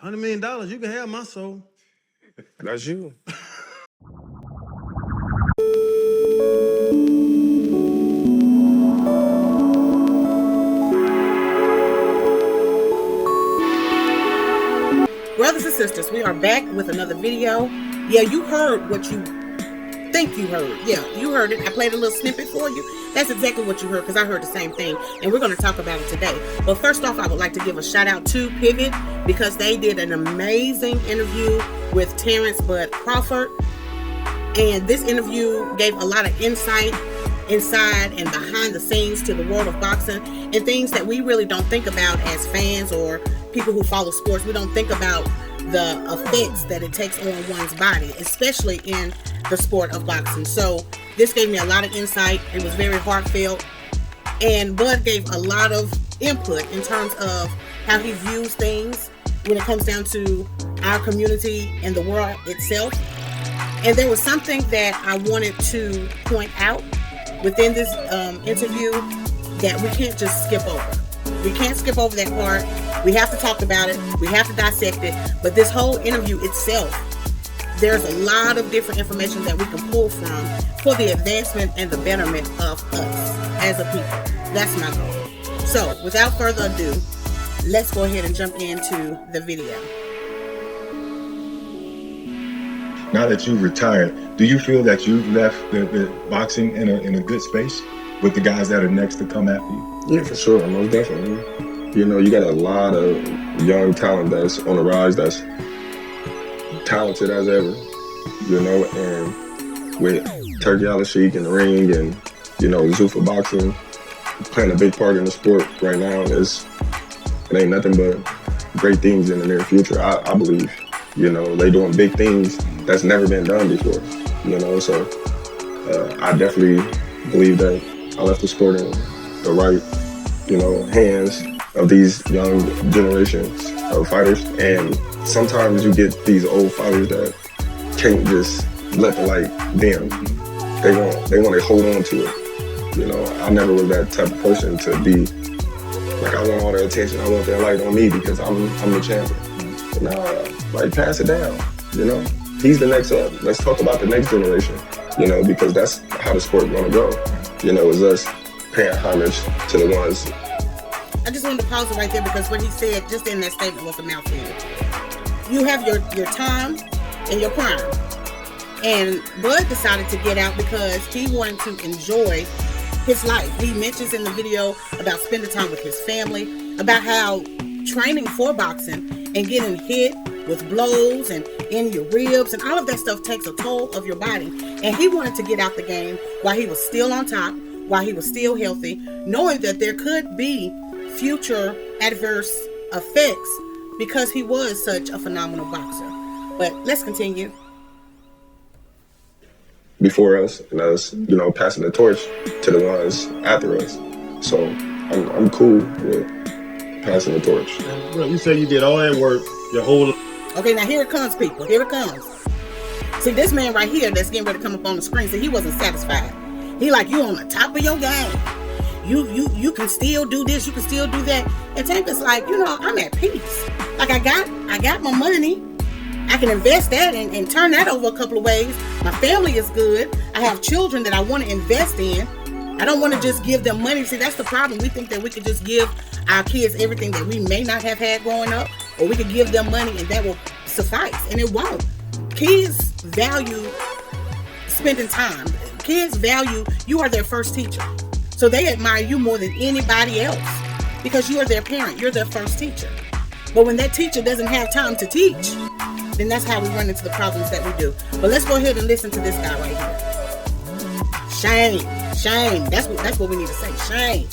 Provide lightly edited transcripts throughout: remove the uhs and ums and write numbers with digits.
$100 million, you can have my soul. That's you. Brothers and sisters, we are back with another video. Yeah, you heard what you think you heard. Yeah, you heard it. I played a little snippet for you. That's exactly what you heard, because I heard the same thing, and we're going to talk about it today. But first off, I would like to give a shout out to Pivot, because they did an amazing interview with Terence Bud Crawford, and this interview gave a lot of insight inside and behind the scenes to the world of boxing, and things that we really don't think about as fans or people who follow sports. We don't think about the effects that it takes on one's body, especially in the sport of boxing. So this gave me a lot of insight. It was very heartfelt, and Bud gave a lot of input in terms of how he views things when it comes down to our community and the world itself. And there was something that I wanted to point out within this interview that we can't just skip over. We can't skip over that part. We have to talk about it. We have to dissect it. But this whole interview itself, there's a lot of different information that we can pull from for the advancement and the betterment of us as a people. That's my goal. So without further ado, let's go ahead and jump into the video. Now that you've retired, do you feel that you've left the boxing in a good space with the guys that are next to come after you? Yeah, for sure, most definitely. You know, you got a lot of young talent that's on the rise, that's talented as ever, you know, and with Turkey Al-Sheikh in the ring and, you know, Zuffa Boxing playing a big part in the sport right now, it ain't nothing but great things in the near future, I believe. You know, they doing big things that's never been done before, you know, so I definitely believe that I left the sport in the right, you know, hands of these young generations of fighters. And sometimes you get these old fighters that can't just let the light dim. They want to hold on to it. You know, I never was that type of person to be like, I want all the attention, I want that light on me because I'm the champion. Like, pass it down, you know? He's the next up. Let's talk about the next generation, you know, because that's how the sport gonna go. You know, is us paying homage to the ones. I just wanted to pause it right there, because what he said just in that statement was a mouthful. You have your time and your prime. And Bud decided to get out because he wanted to enjoy his life. He mentions in the video about spending time with his family, about how training for boxing and getting hit with blows and in your ribs and all of that stuff takes a toll of your body. And he wanted to get out the game while he was still on top, while he was still healthy, knowing that there could be future adverse effects because he was such a phenomenal boxer. But let's continue. Before us, and us, you know, passing the torch to the ones after us. So I'm cool with passing the torch. Well, you say you did all that work your whole life. Okay, now here it comes, people. Here it comes. See, this man right here that's getting ready to come up on the screen, see, he wasn't satisfied. He like, you on the top of your game. You can still do this, you can still do that. And Tank is like, you know, I'm at peace. Like, I got my money. I can invest that and turn that over a couple of ways. My family is good. I have children that I want to invest in. I don't want to just give them money. See, that's the problem. We think that we could just give our kids everything that we may not have had growing up, or we could give them money and that will suffice, and it won't. Kids value spending time. Kids value, you are their first teacher. So they admire you more than anybody else because you are their parent. You're their first teacher. But when that teacher doesn't have time to teach, then that's how we run into the problems that we do. But let's go ahead and listen to this guy right here. Shame. That's what we need to say. Shame.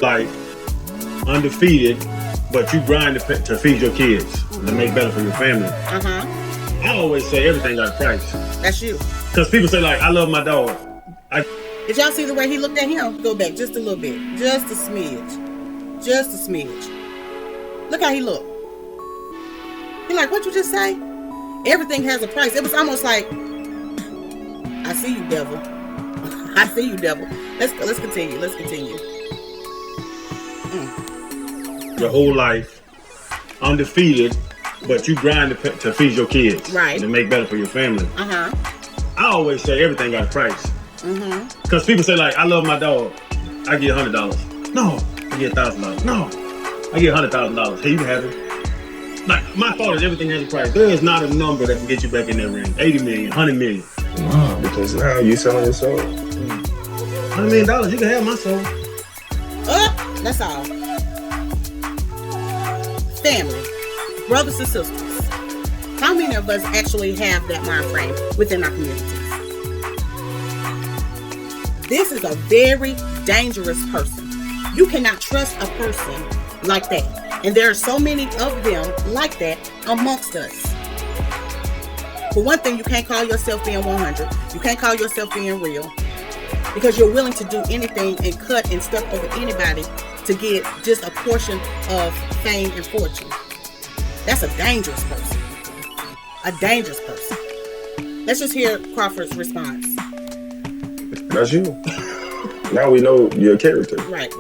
Like, undefeated, but you grind to feed your kids, to make better for your family. I always say everything got a price. That's you. Because people say, like, I love my dog. Did y'all see the way he looked at him? Go back just a little bit. Just a smidge. Just a smidge. Look how he looked. He like, what you just say? Everything has a price. It was almost like, I see you, devil. I see you, devil. Let's continue. Let's continue. Your whole life, undefeated, but you grind to feed your kids. Right. To make better for your family. Uh-huh. I always say everything got a price. Mm-hmm. Because people say, like, I love my dog. I get $100. No. I get $1,000. No. I get $100,000. Hey, you can have it. Like, my thought is everything has a price. There is not a number that can get you back in that ring. 80 million, 100 million. Wow, because now you selling your soul. $100 million, you can have my soul. That's all. Family, brothers and sisters. How many of us actually have that mind frame within our communities? This is a very dangerous person. You cannot trust a person like that. And there are so many of them like that amongst us. For one thing, you can't call yourself being 100. You can't call yourself being real. Because you're willing to do anything and cut and step over anybody to get just a portion of fame and fortune. That's a dangerous person. A dangerous person. Let's just hear Crawford's response. That's you. Now we know your character. Right.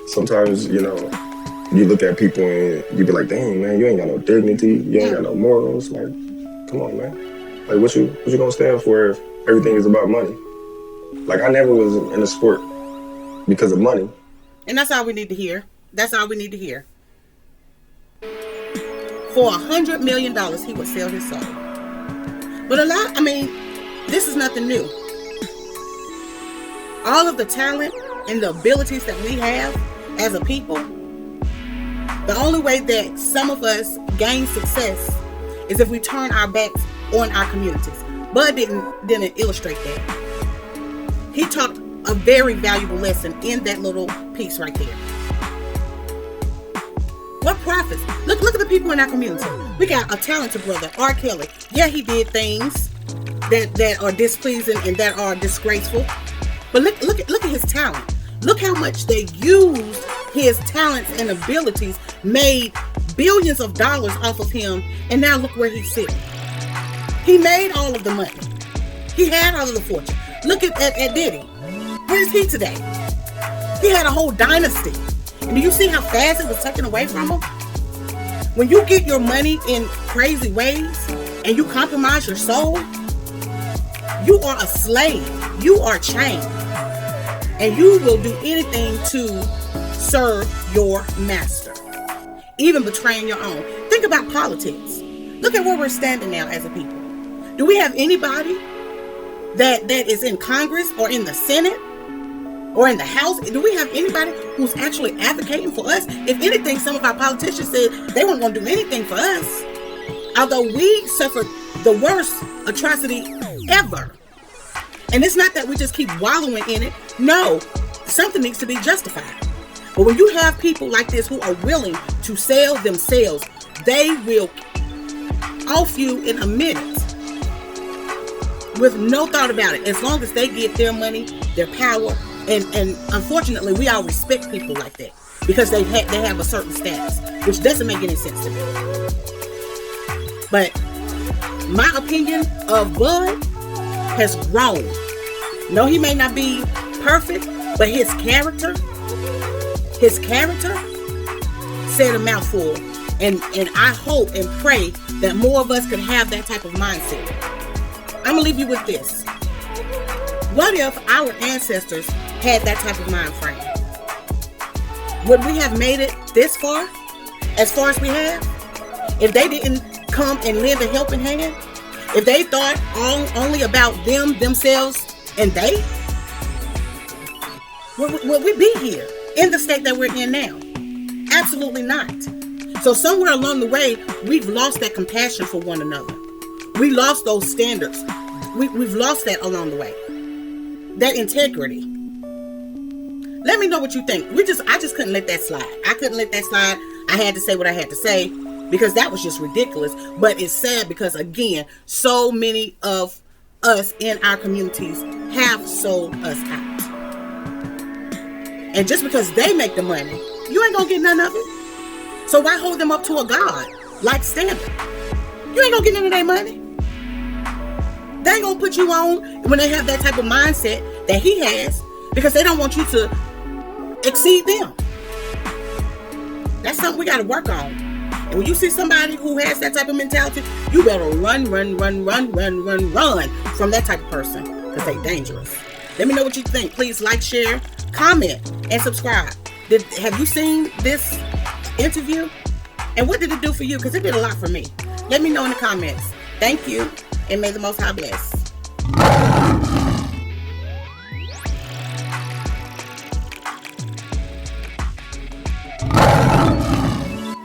Sometimes, you look at people and you be like, dang, man, you ain't got no dignity. You ain't got no morals. Like, come on, man. Like, what you gonna stand for if everything is about money? Like, I never was in a sport because of money. And that's all we need to hear. That's all we need to hear. For $100 million, he would sell his soul. But this is nothing new. All of the talent and the abilities that we have as a people, the only way that some of us gain success is if we turn our backs on our communities. Bud didn't illustrate that. He taught a very valuable lesson in that little piece right there. What profits? Look at the people in our community. We got a talented brother, R. Kelly. Yeah, he did things that are displeasing and that are disgraceful. But look at his talent. Look how much they used his talents and abilities, made billions of dollars off of him, and now look where he's sitting. He made all of the money. He had all of the fortune. Look at Diddy. Where is he today? He had a whole dynasty. And do you see how fast it was taken away from him? When you get your money in crazy ways and you compromise your soul, you are a slave. You are chained. And you will do anything to serve your master, even betraying your own. Think about politics. Look at where we're standing now as a people. Do we have anybody that is in Congress or in the Senate or in the House? Do we have anybody who's actually advocating for us? If anything, some of our politicians said they weren't going to do anything for us. Although we suffered the worst atrocity ever. And it's not that we just keep wallowing in it. No, something needs to be justified. But when you have people like this who are willing to sell themselves, they will off you in a minute with no thought about it. As long as they get their money, their power, and unfortunately, we all respect people like that because they have a certain status, which doesn't make any sense to me. But my opinion of Bud has grown. No, he may not be perfect, but his character said a mouthful. And I hope and pray that more of us can have that type of mindset. I'm going to leave you with this. What if our ancestors had that type of mind frame? Would we have made it this far? As far as we have? If they didn't come and lend a helping hand? If they thought only about themselves, and they? Would we be here in the state that we're in now? Absolutely not. So somewhere along the way, we've lost that compassion for one another. We lost those standards. We've lost that along the way. That integrity. Let me know what you think. I just couldn't let that slide. I couldn't let that slide. I had to say what I had to say because that was just ridiculous. But it's sad because, again, so many of us in our communities have sold us out. And just because they make the money, you ain't gonna get none of it. So why hold them up to a God like standard? You ain't gonna get none of their money. They ain't gonna put you on when they have that type of mindset that he has because they don't want you to exceed them. That's something we gotta work on. And when you see somebody who has that type of mentality, you better run from that type of person, because they're dangerous. Let me know what you think. Please like, share, comment, and subscribe. Have you seen this interview? And what did it do for you? Because it did a lot for me. Let me know in the comments. Thank you, and may the Most High bless.